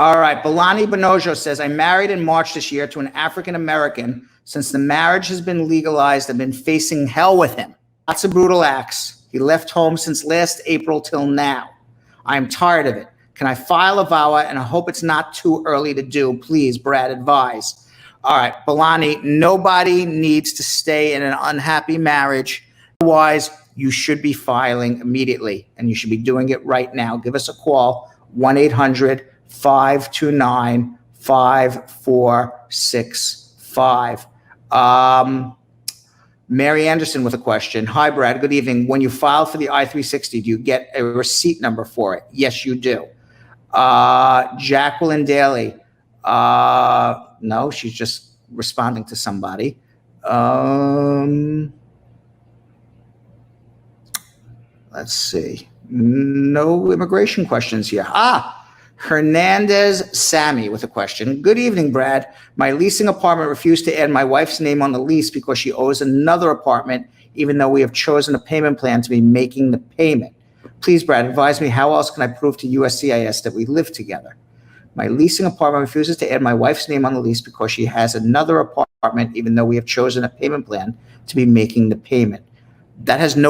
All right, Balani Bonojo says, I married in March this year to an African-American. Since the marriage has been legalized, I've been facing hell with him. Lots of brutal acts. He left home since last April till now. I am tired of it. Can I file a VAWA? And I hope it's not too early to do. Please, Brad, advise. All right, Balani, nobody needs to stay in an unhappy marriage. Otherwise, you should be filing immediately, and you should be doing it right now. Give us a call, 1-800-529-5465. Mary Anderson with a question. Hi, Brad. Good evening. When you file for the I-360, do you get a receipt number for it? Yes, you do. Jacqueline Daly. No, she's just responding to somebody. Let's see. No immigration questions here. Hernandez Sammy with a question. Good evening, Brad. My leasing apartment refused to add my wife's name on the lease because she owes another apartment, even though we have chosen a payment plan to be making the payment. Please, Brad, advise me how else can I prove to USCIS that we live together? My leasing apartment refuses to add my wife's name on the lease because she has another apartment, even though we have chosen a payment plan to be making the payment. That has they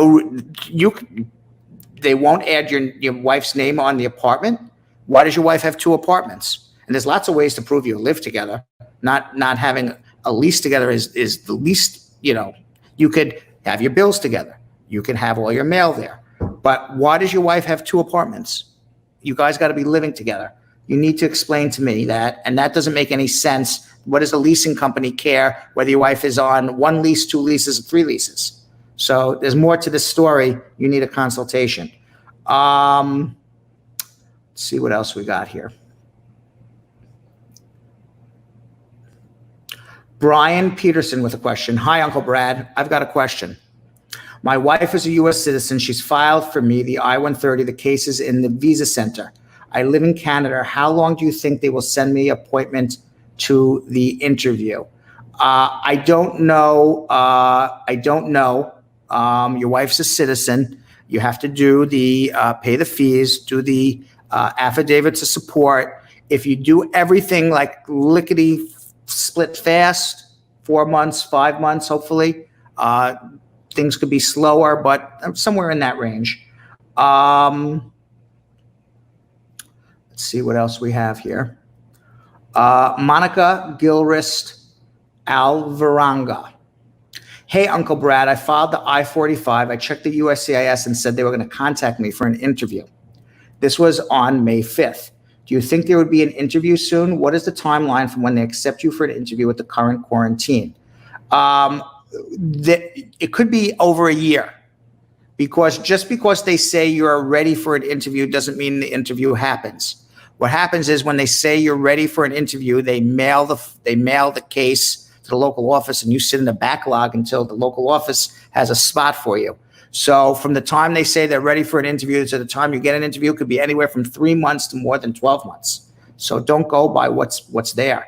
won't add your wife's name on the apartment. Why does your wife have two apartments? And there's lots of ways to prove you live together. Not having a lease together is the least, you could have your bills together. You can have all your mail there. But why does your wife have two apartments? You guys got to be living together. You need to explain to me that, and that doesn't make any sense. What does a leasing company care whether your wife is on one lease, two leases, or three leases? So there's more to this story. You need a consultation. Let's see what else we got here. Brian Peterson with a question. Hi, Uncle Brad. I've got a question. My wife is a U.S. citizen. She's filed for me the I-130. The case is in the visa center. I live in Canada. How long do you think they will send me appointment to the interview? I don't know. Your wife's a citizen. You have to do the pay the fees, do the affidavit to support. If you do everything like lickety split fast, 4 months, 5 months, hopefully, things could be slower, but somewhere in that range. Let's see what else we have here. Monica Gilrist Alvaranga. Hey, Uncle Brad, I filed the I-45. I checked the USCIS and said they were going to contact me for an interview. This was on May 5th. Do you think there would be an interview soon? What is the timeline from when they accept you for an interview with the current quarantine? It could be over a year, because just because they say you're ready for an interview doesn't mean the interview happens. What happens is when they say you're ready for an interview, they mail the case to the local office, and you sit in the backlog until the local office has a spot for you. So from the time they say they're ready for an interview to the time you get an interview could be anywhere from 3 months to more than 12 months. So don't go by what's there.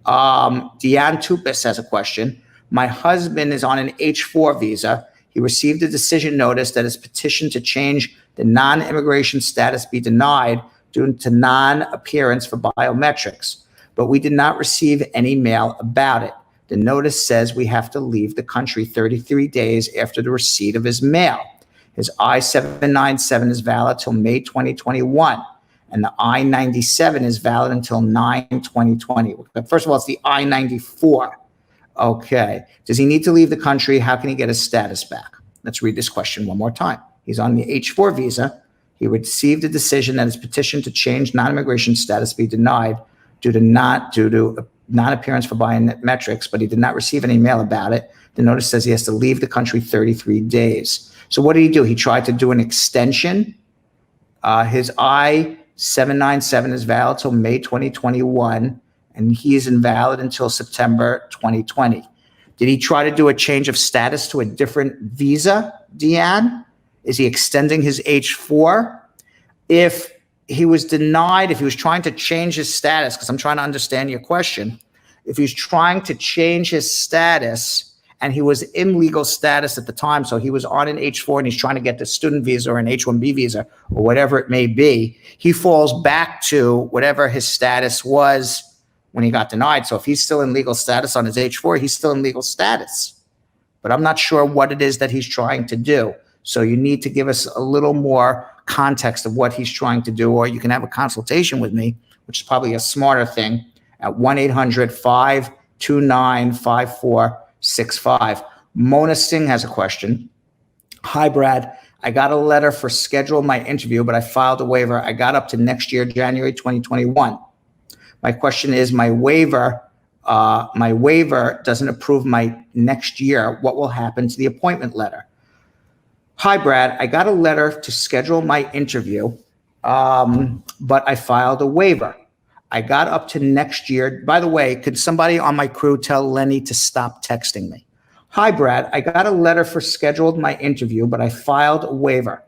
Deanne Tupis has a question. My husband is on an H-4 visa. He received a decision notice that his petition to change the non-immigration status be denied due to non-appearance for biometrics, but we did not receive any mail about it. The notice says we have to leave the country 33 days after the receipt of his mail. His I-797 is valid till May 2021, and the I-97 is valid until 9/2020. First of all, it's the I-94. Okay. Does he need to leave the country? How can he get his status back? Let's read this question one more time. He's on the H-4 visa. He received a decision that his petition to change non-immigration status be denied due to non-appearance for biometrics, but he did not receive any mail about it. The notice says he has to leave the country 33 days. So what did he do? He tried to do an extension. His I-797 is valid till May 2021, and he is invalid until September 2020. Did he try to do a change of status to a different visa, Deanne? Is he extending his H-4? If he was denied, if he was trying to change his status, because I'm trying to understand your question, if he's trying to change his status and he was in legal status at the time. So he was on an H-4 and he's trying to get the student visa or an H-1B visa or whatever it may be. He falls back to whatever his status was when he got denied. So if he's still in legal status on his H-4, he's still in legal status. But I'm not sure what it is that he's trying to do. So you need to give us a little more context of what he's trying to do, or you can have a consultation with me, which is probably a smarter thing, at 1-800-529-5465. Mona Singh has a question. Hi, Brad. I got a letter for schedule my interview, but I filed a waiver. I got up to next year, January 2021. My question is, my waiver doesn't approve my next year. What will happen to the appointment letter? Hi, Brad. I got a letter to schedule my interview, but I filed a waiver. I got up to next year. By the way, could somebody on my crew tell Lenny to stop texting me? Hi, Brad. I got a letter for scheduled my interview, but I filed a waiver.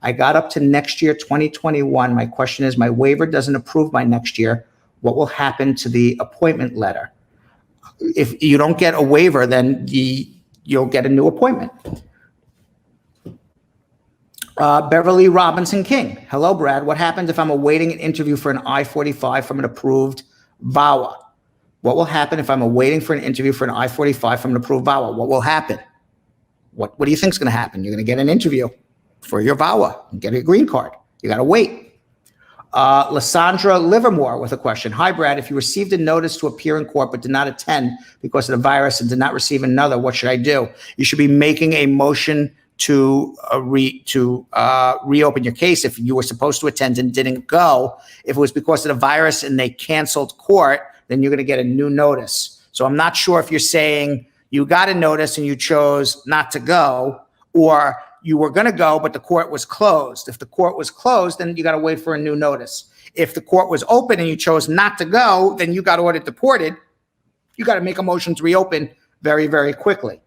I got up to next year, 2021. My question is, my waiver doesn't approve my next year. What will happen to the appointment letter? If you don't get a waiver, then you'll get a new appointment. Beverly Robinson King. Hello, Brad. What happens if I'm awaiting an interview for an I-45 from an approved VAWA? What will happen if I'm awaiting for an interview for an I-45 from an approved VAWA? What will happen? What do you think is going to happen? You're going to get an interview for your VAWA and get a green card. You got to wait. Lysandra Livermore with a question. Hi, Brad. If you received a notice to appear in court but did not attend because of the virus and did not receive another, what should I do? You should be making a motion to reopen your case if you were supposed to attend and didn't go. If it was because of the virus and they canceled court, then you're going to get a new notice. So I'm not sure if you're saying you got a notice and you chose not to go, or you were going to go, but the court was closed. If the court was closed, then you got to wait for a new notice. If the court was open and you chose not to go, then you got ordered deported. You got to make a motion to reopen very, very quickly.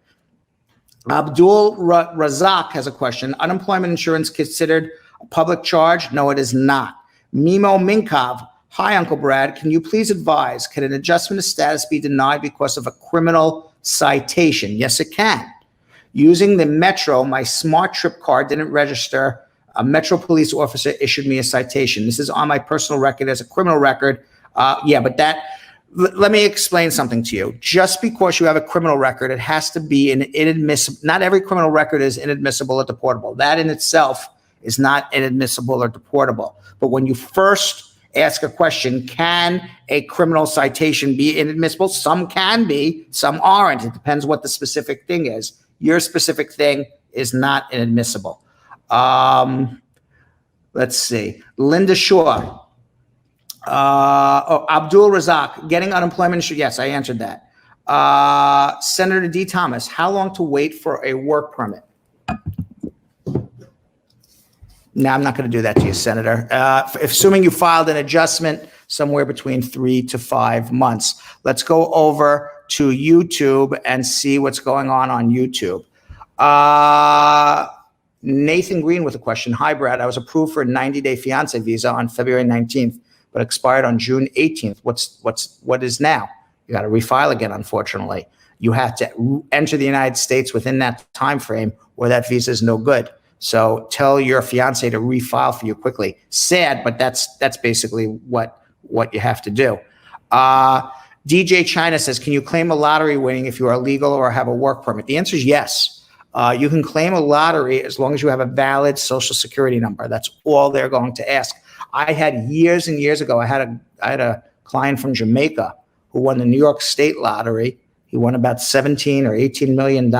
Abdul Razak has a question. Unemployment insurance considered a public charge? No, it is not. Mimo Minkov. Hi, Uncle Brad. Can you please advise, can an adjustment of status be denied because of a criminal citation? Yes, it can. Using the Metro, my smart trip card didn't register. A Metro police officer issued me a citation. This is on my personal record as a criminal record. Let me explain something to you. Just because you have a criminal record, it has to be an inadmissible. Not every criminal record is inadmissible or deportable. That in itself is not inadmissible or deportable. But when you first ask a question, can a criminal citation be inadmissible? Some can be, some aren't. It depends what the specific thing is. Your specific thing is not inadmissible. Let's see. Linda Shaw. Abdul Razak, getting unemployment insurance. Yes, I answered that. Senator D. Thomas, how long to wait for a work permit? No, I'm not going to do that to you, Senator. Assuming you filed an adjustment, somewhere between 3 to 5 months. Let's go over to YouTube and see what's going on YouTube. Nathan Green with a question. Hi, Brad. I was approved for a 90-day fiancé visa on February 19th, but expired on June 18th. What is now? You got to refile again, unfortunately. You have to enter the United States within that time frame, or that visa is no good. So tell your fiance to refile for you quickly. Sad, but that's basically what you have to do. DJ China says, can you claim a lottery winning if you are legal or have a work permit? The answer is yes. You can claim a lottery as long as you have a valid social security number. That's all they're going to ask. I had years and years ago, I had a client from Jamaica who won the New York State lottery. He won about 17 or $18 million.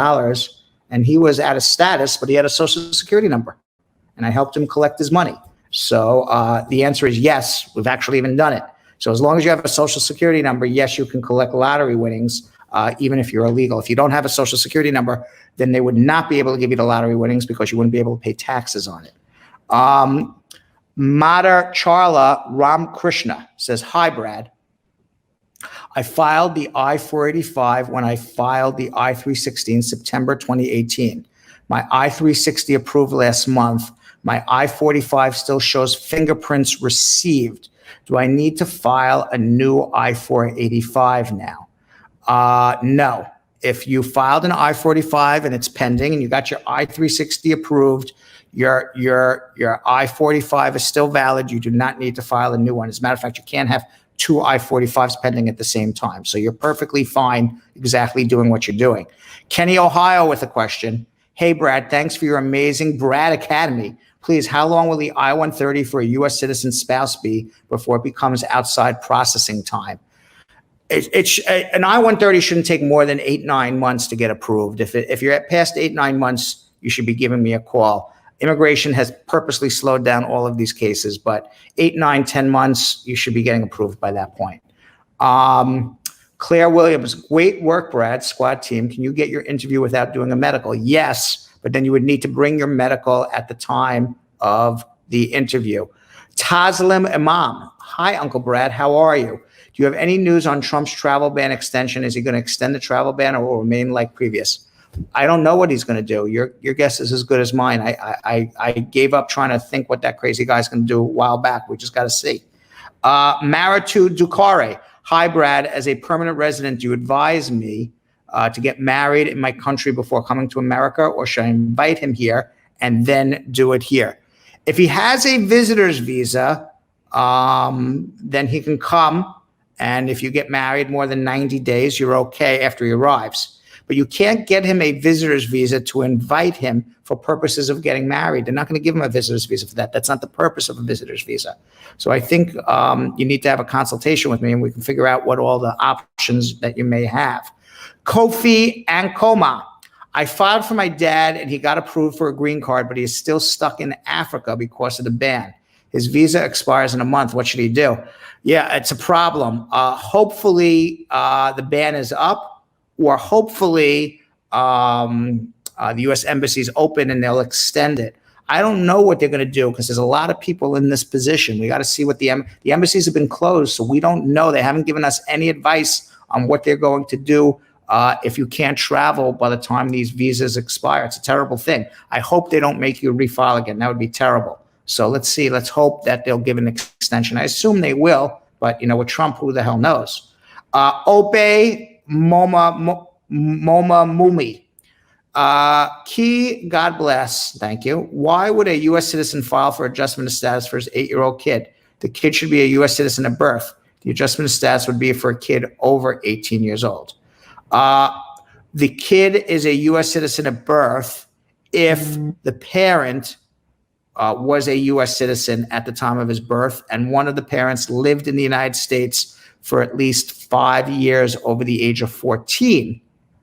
And he was out of status, but he had a social security number. And I helped him collect his money. So the answer is yes. We've actually even done it. So as long as you have a social security number, yes, you can collect lottery winnings, even if you're illegal. If you don't have a social security number, then they would not be able to give you the lottery winnings because you wouldn't be able to pay taxes on it. Madar Charla Ramkrishna says, hi, Brad. I filed the I-485 when I filed the I-360 in September 2018. My I-360 approved last month. My I-45 still shows fingerprints received. Do I need to file a new I-485 now? No. if you filed an I-45 and it's pending and you got your I-360 approved, your I-45 is still valid. You do not need to file a new one. As a matter of fact, you can't have two I-45s pending at the same time. So you're perfectly fine exactly doing what you're doing. Kenny, Ohio with a question. Hey, Brad, thanks for your amazing Brad Academy. Please, how long will the I-130 for a U.S. citizen spouse be before it becomes outside processing time? An I-130 shouldn't take more than 8-9 months to get approved. If you're at past 8-9 months, you should be giving me a call. Immigration has purposely slowed down all of these cases, but 8-9-10 months, you should be getting approved by that point. Claire Williams, great work, Brad, squad team. Can you get your interview without doing a medical? Yes, but then you would need to bring your medical at the time of the interview. Taslim Imam, hi, Uncle Brad, how are you? Do you have any news on Trump's travel ban extension? Is he going to extend the travel ban or will remain like previous? I don't know what he's going to do. Your guess is as good as mine. I gave up trying to think what that crazy guy's going to do a while back. We just got to see. Maritu Ducare. Hi, Brad. As a permanent resident, do you advise me to get married in my country before coming to America, or should I invite him here and then do it here? If he has a visitor's visa, then he can come. And if you get married more than 90 days, you're okay after he arrives. But you can't get him a visitor's visa to invite him for purposes of getting married. They're not going to give him a visitor's visa for that. That's not the purpose of a visitor's visa. So I think you need to have a consultation with me and we can figure out what all the options that you may have. Kofi Ankoma. I filed for my dad and he got approved for a green card, but he is still stuck in Africa because of the ban. His visa expires in a month. What should he do? Yeah, it's a problem. Hopefully the ban is up, or hopefully the U.S. Embassy is open and they'll extend it. I don't know what they're going to do because there's a lot of people in this position. We got to see what the embassies have been closed, so we don't know. They haven't given us any advice on what they're going to do if you can't travel by the time these visas expire. It's a terrible thing. I hope they don't make you refile again. That would be terrible. So let's see. Let's hope that they'll give an extension. I assume they will, but with Trump, who the hell knows? Ope Moma Mumi. Key, God bless. Thank you. Why would a U.S. citizen file for adjustment of status for his 8-year-old kid? The kid should be a U.S. citizen at birth. The adjustment of status would be for a kid over 18 years old. The kid is a U.S. citizen at birth if the parent was a U.S. citizen at the time of his birth, and one of the parents lived in the United States for at least 5 years over the age of 14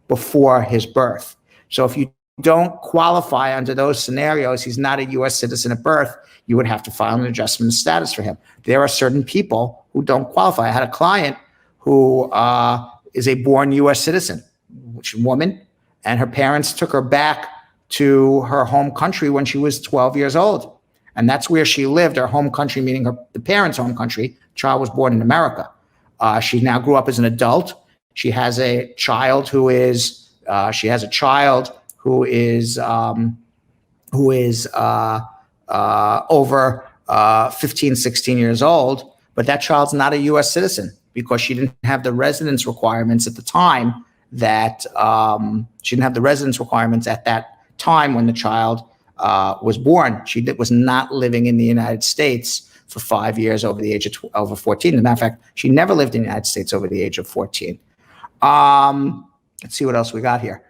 before his birth. So if you don't qualify under those scenarios, he's not a U.S. citizen at birth, you would have to file an adjustment of status for him. There are certain people who don't qualify. I had a client who is a born U.S. citizen, which is a woman, and her parents took her back to her home country when she was 12 years old. And that's where she lived, her home country, meaning the parents' home country. The child was born in America. She now grew up as an adult. She has a child who is over 15, 16 years old, but that child's not a U.S. citizen because she didn't have the residence requirements at the time that when the child was born. She was not living in the United States for 5 years over the age of over 14. As a matter of fact, she never lived in the United States over the age of 14. Let's see what else we got here.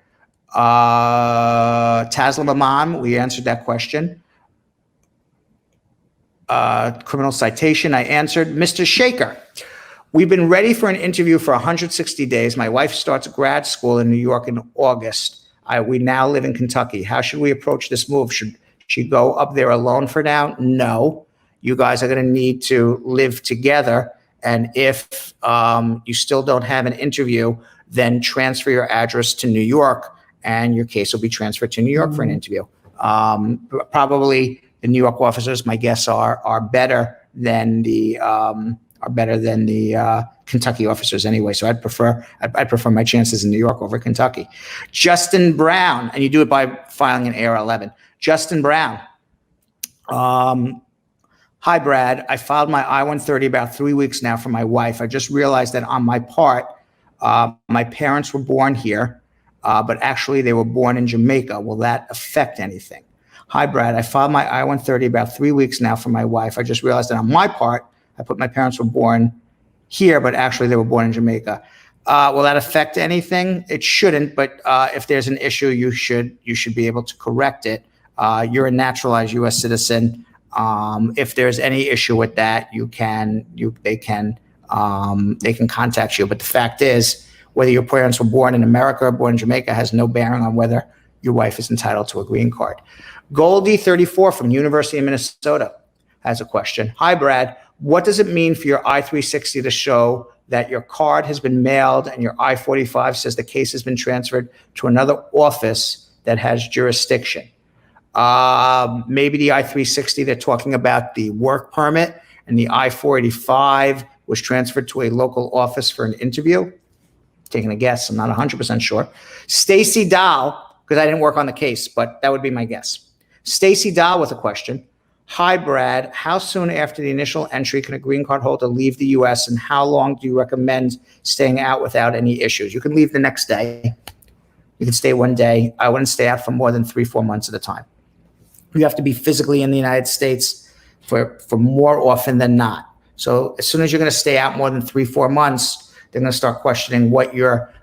Taslim Imam, we answered that question. Criminal citation, I answered. Mr. Shaker, we've been ready for an interview for 160 days. My wife starts grad school in New York in August. We now live in Kentucky. How should we approach this move? Should she go up there alone for now? No. You guys are going to need to live together. And if you still don't have an interview, then transfer your address to New York and your case will be transferred to New York for an interview. Probably the New York officers, my guess, are better than the Kentucky officers anyway. So I'd prefer my chances in New York over Kentucky. Justin Brown, and you do it by filing an AR-11. Justin Brown. Hi, Brad. I filed my I-130 about 3 weeks now for my wife. I just realized that on my part, my parents were born here. but actually they were born in Jamaica. Will that affect anything? Hi, Brad. I filed my I-130 about 3 weeks now for my wife. I just realized that on my part, I put my parents were born here, but actually they were born in Jamaica. Will that affect anything? It shouldn't, but if there's an issue, you should be able to correct it. You're a naturalized U.S. citizen. If there's any issue with that, they can contact you. But the fact is, whether your parents were born in America or born in Jamaica has no bearing on whether your wife is entitled to a green card. Goldie 34 from University of Minnesota has a question. Hi, Brad. What does it mean for your I-360 to show that your card has been mailed and your I-45 says the case has been transferred to another office that has jurisdiction? Maybe the I-360, they're talking about the work permit, and the I-485 was transferred to a local office for an interview. Taking a guess, I'm not 100% sure. Stacy Dahl, because I didn't work on the case, but that would be my guess. Stacy Dahl with a question. Hi, Brad. How soon after the initial entry can a green card holder leave the U.S., and how long do you recommend staying out without any issues? You can leave the next day. You can stay one day. I wouldn't stay out for more than 3-4 months at a time. You have to be physically in the United States for more often than not. So as soon as you're going to stay out more than 3-4 months, they're going to start questioning what you're,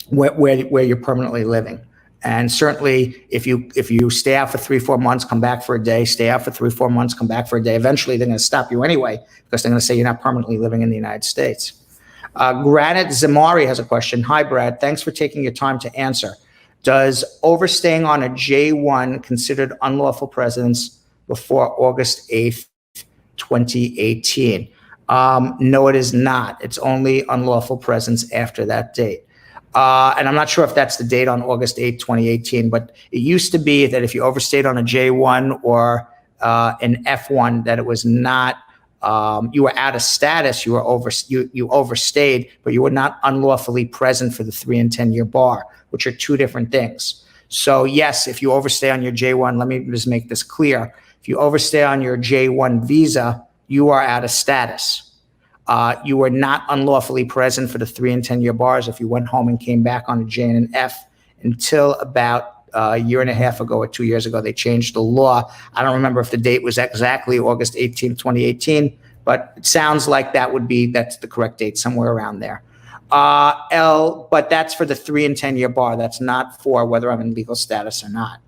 where you're permanently living. And certainly, if you stay out for 3-4 months, come back for a day, stay out for 3-4 months, come back for a day, eventually they're going to stop you anyway because they're going to say you're not permanently living in the United States. Granite Zamari has a question. Hi, Brad. Thanks for taking your time to answer. Does overstaying on a J1 considered unlawful presence before August 8th, 2018? No, it is not. It's only unlawful presence after that date. And I'm not sure if that's the date on August 8th, 2018, but it used to be that if you overstayed on a J1 or an F1, that it was not, you were out of status, you overstayed, but you were not unlawfully present for the 3 and 10 year bar, which are two different things. So yes, if you overstay on your J1, let me just make this clear. If you overstay on your J1 visa, you are out of status. You were not unlawfully present for the 3 and 10 year bars if you went home and came back on a J and an F until about a year and a half ago or 2 years ago. They changed the law. I don't remember if the date was exactly August 18th, 2018, but it sounds like that's the correct date, somewhere around there. But that's for the 3 and 10 year bar. That's not for whether I'm in legal status or not.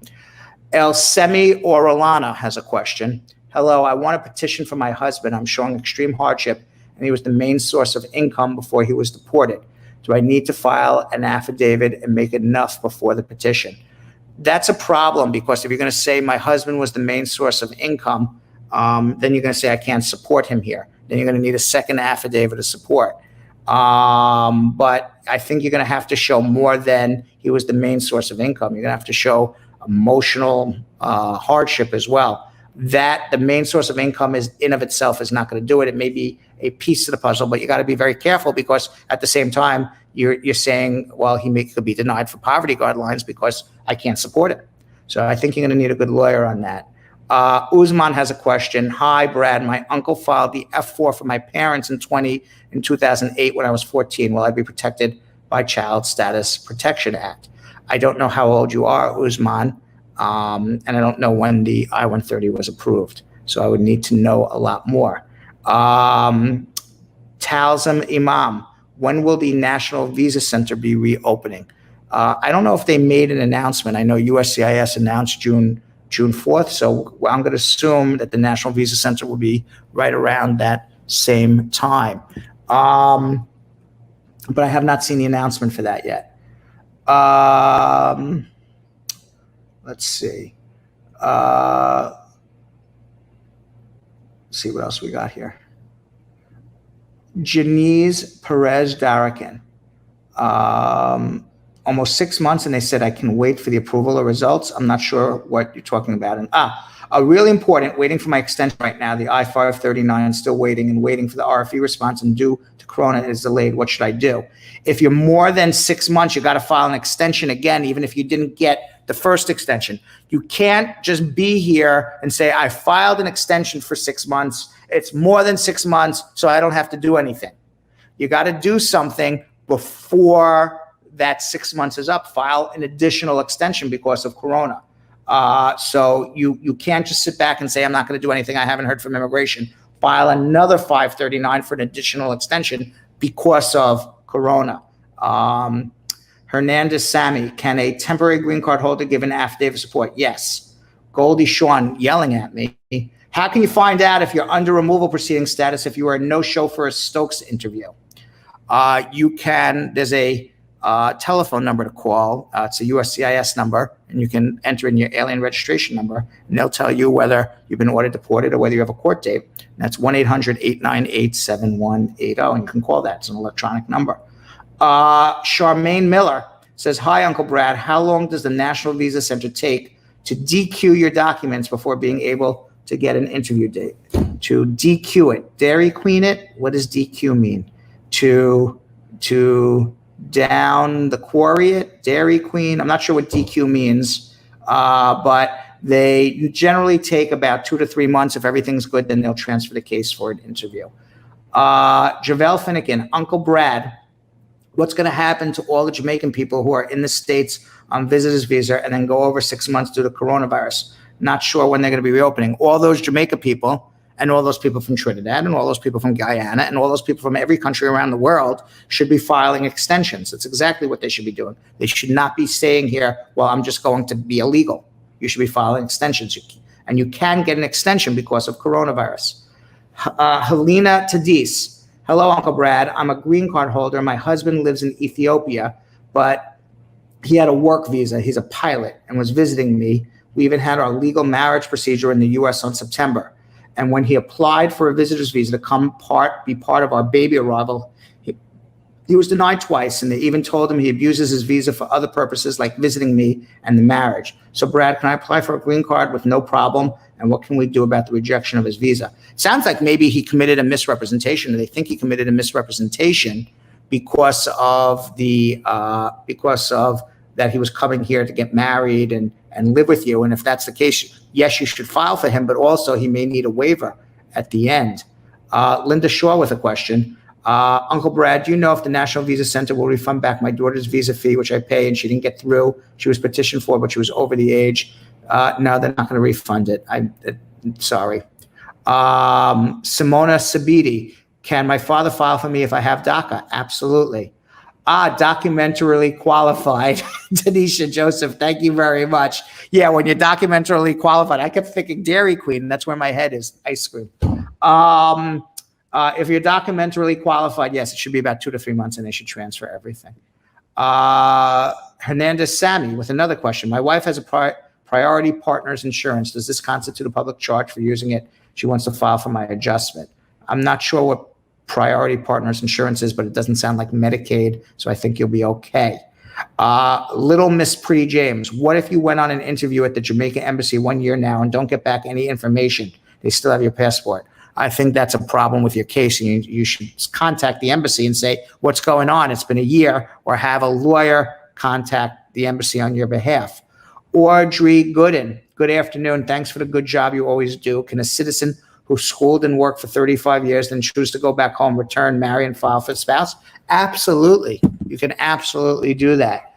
El Semi Orellana has a question. Hello, I want a petition for my husband. I'm showing extreme hardship, and he was the main source of income before he was deported. Do I need to file an affidavit and make enough before the petition? That's a problem, because if you're going to say my husband was the main source of income, then you're going to say I can't support him here. Then you're going to need a second affidavit of support. But I think you're going to have to show more than he was the main source of income. You're going to have to show emotional hardship as well. That the main source of income is in of itself is not going to do it. It may be a piece of the puzzle, but you got to be very careful, because at the same time you're saying, well, could be denied for poverty guidelines because I can't support it. So I think you're going to need a good lawyer on that. Uzman has a question. Hi, Brad. My uncle filed the F4 for my parents in 2008 when I was 14. Will I be protected by Child Status Protection Act? I don't know how old you are, Uzman. And I don't know when the I-130 was approved. So I would need to know a lot more. Talzam Imam, when will the National Visa Center be reopening? I don't know if they made an announcement. I know USCIS announced June 4th. So I'm going to assume that the National Visa Center will be right around that same time. But I have not seen the announcement for that yet. Let's see. See what else we got here. Janice Perez Darakan. Almost 6 months, and they said I can wait for the approval of results. I'm not sure what you're talking about. And really important, waiting for my extension right now. The I-539 still waiting and waiting for the RFE response, and due to Corona is delayed. What should I do? If you're more than 6 months, you got to file an extension again, even if you didn't get the first extension. You can't just be here and say, I filed an extension for 6 months. It's more than 6 months, so I don't have to do anything. You got to do something before that 6 months is up, file an additional extension because of Corona. So you can't just sit back and say, I'm not going to do anything. I haven't heard from immigration. File another 539 for an additional extension because of Corona. Hernandez Sammy, can a temporary green card holder give an affidavit of support? Yes. Goldie Sean yelling at me. How can you find out if you're under removal proceeding status if you are a no-show for a Stokes interview? You can, there's a telephone number to call. It's a USCIS number, and you can enter in your alien registration number, and they'll tell you whether you've been ordered deported or whether you have a court date. And that's 1-800-898-7180, and you can call that. It's an electronic number. Charmaine Miller says, hi, Uncle Brad. How long does the National Visa Center take to DQ your documents before being able to get an interview date? To DQ it, Dairy Queen it. What does DQ mean? To down the quarry it, Dairy Queen. I'm not sure what DQ means, but they generally take about 2 to 3 months. If everything's good, then they'll transfer the case for an interview. Javelle Finnegan, Uncle Brad, what's going to happen to all the Jamaican people who are in the States on visitor's visa and then go over 6 months due to coronavirus? Not sure when they're going to be reopening. All those Jamaica people and all those people from Trinidad and all those people from Guyana and all those people from every country around the world should be filing extensions. That's exactly what they should be doing. They should not be staying here, well, I'm just going to be illegal. You should be filing extensions. And you can get an extension because of coronavirus. Helena Tadis. Hello, Uncle Brad. I'm a green card holder. My husband lives in Ethiopia, but he had a work visa. He's a pilot and was visiting me. We even had our legal marriage procedure in the U.S. on September. And when he applied for a visitor's visa to be part of our baby arrival, he was denied twice, and they even told him he abuses his visa for other purposes like visiting me and the marriage. So, Brad, can I apply for a green card with no problem? And what can we do about the rejection of his visa? Sounds like maybe he committed a misrepresentation, and they think he committed a misrepresentation because of that he was coming here to get married and live with you. And if that's the case, yes, you should file for him, but also he may need a waiver at the end. Linda Shaw with a question. Uncle Brad, do you know if the National Visa Center will refund back my daughter's visa fee, which I pay and she didn't get through? She was petitioned for, but she was over the age. No, they're not going to refund it. I'm sorry. Simona Sabiti, can my father file for me if I have DACA? Absolutely. Documentarily qualified. Tanisha Joseph, thank you very much. Yeah, when you're documentarily qualified, I kept thinking Dairy Queen, and that's where my head is, ice cream. If you're documentarily qualified, yes, it should be about 2 to 3 months, and they should transfer everything. Hernandez Sammy with another question. My wife has a priority partners insurance. Does this constitute a public charge for using it? She wants to file for my adjustment. I'm not sure what priority partners insurance is, but it doesn't sound like Medicaid, so I think you'll be okay. Little Miss Pretty James, what if you went on an interview at the Jamaica embassy 1 year now and don't get back any information? They still have your passport. I think that's a problem with your case, and you should contact the embassy and say, what's going on? It's been a year, or have a lawyer contact the embassy on your behalf. Audrey Gooden, good afternoon. Thanks for the good job you always do. Can a citizen who schooled and worked for 35 years then choose to go back home, return, marry, and file for a spouse? Absolutely. You can absolutely do that.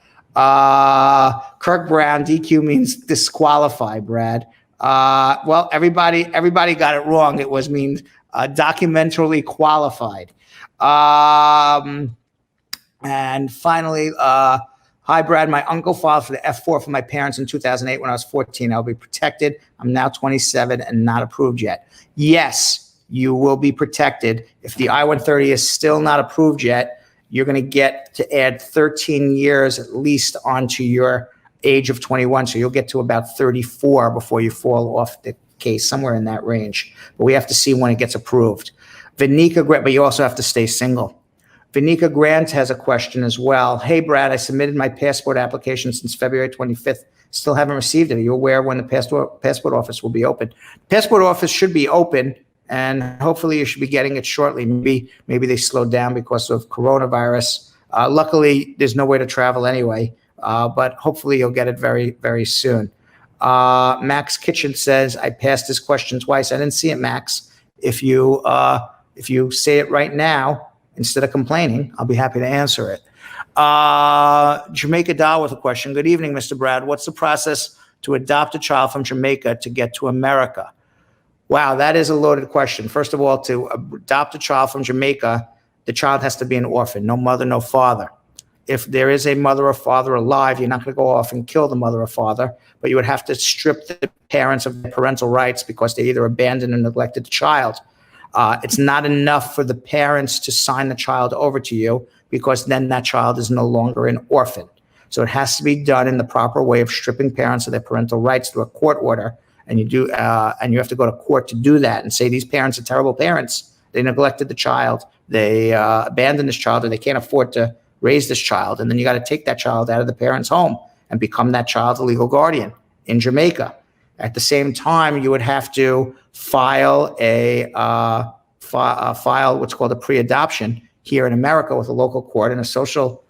Kirk Brown, DQ means disqualify, Brad. Well, everybody got it wrong. It means documentarily qualified. And finally, hi, Brad. My uncle filed for the F4 for my parents in 2008 when I was 14. I'll be protected. I'm now 27 and not approved yet. Yes, you will be protected. If the I-130 is still not approved yet, you're going to get to add 13 years at least onto your age of 21. So you'll get to about 34 before you fall off the case, somewhere in that range. But we have to see when it gets approved. Vinika, but you also have to stay single. Vinika Grant has a question as well. Hey, Brad, I submitted my passport application since February 25th. Still haven't received it. Are you aware when the passport office will be open? Passport office should be open, and hopefully you should be getting it shortly. Maybe they slowed down because of coronavirus. Luckily, there's no way to travel anyway, but hopefully you'll get it very, very soon. Max Kitchen says, I passed this question twice. I didn't see it, Max. If you say it right now, instead of complaining, I'll be happy to answer it. Jamaica Dow with a question. Good evening, Mr. Brad. What's the process to adopt a child from Jamaica to get to America? Wow, that is a loaded question. First of all, to adopt a child from Jamaica, the child has to be an orphan, no mother, no father. If there is a mother or father alive, you're not going to go off and kill the mother or father, but you would have to strip the parents of their parental rights because they either abandoned or neglected the child. It's not enough for the parents to sign the child over to you, because then that child is no longer an orphan. So it has to be done in the proper way of stripping parents of their parental rights through a court order. And you have to go to court to do that and say, these parents are terrible parents. They neglected the child. They abandoned this child, or they can't afford to raise this child. And then you got to take that child out of the parent's home and become that child's legal guardian in Jamaica. At the same time, you would have to file what's called a pre-adoption here in America with a local court and a social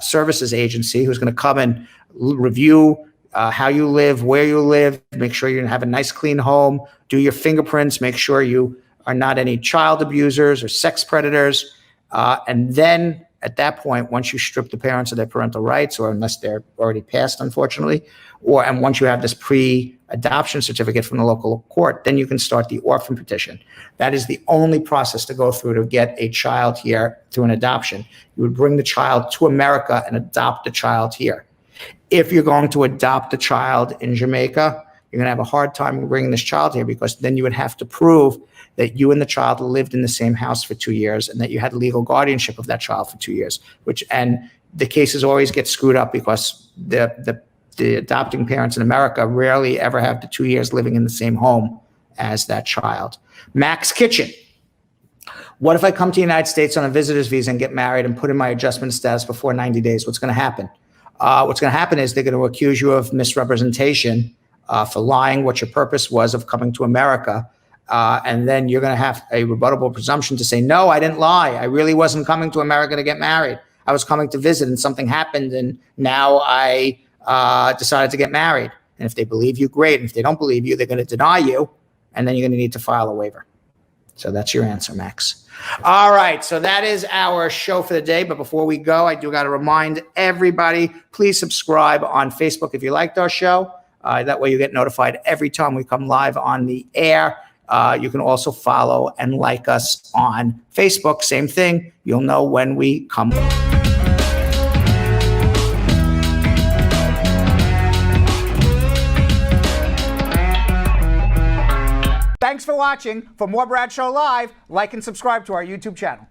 services agency who's going to come and review how you live, where you live, make sure you have a nice, clean home, do your fingerprints, make sure you are not any child abusers or sex predators. And then at that point, once you strip the parents of their parental rights, or unless they're already passed, unfortunately, and once you have this pre-adoption certificate from the local court, then you can start the orphan petition. That is the only process to go through to get a child here through an adoption. You would bring the child to America and adopt the child here. If you're going to adopt a child in Jamaica, you're going to have a hard time bringing this child here, because then you would have to prove that you and the child lived in the same house for 2 years and that you had legal guardianship of that child for 2 years, and the cases always get screwed up because the adopting parents in America rarely ever have the 2 years living in the same home as that child. Max Kitchen. What if I come to the United States on a visitor's visa and get married and put in my adjustment status before 90 days? What's going to happen? What's going to happen is they're going to accuse you of misrepresentation for lying what your purpose was of coming to America. And then you're going to have a rebuttable presumption to say, no, I didn't lie. I really wasn't coming to America to get married. I was coming to visit, and something happened, and now I decided to get married. And if they believe you, great. And if they don't believe you, they're going to deny you, and then you're going to need to file a waiver. So that's your answer, Max. All right, so that is our show for the day. But before we go, I do got to remind everybody, please subscribe on Facebook if you liked our show. That way you get notified every time we come live on the air. You can also follow and like us on Facebook. Same thing. You'll know when we come. Thanks for watching. For more Brad Show Live, like and subscribe to our YouTube channel.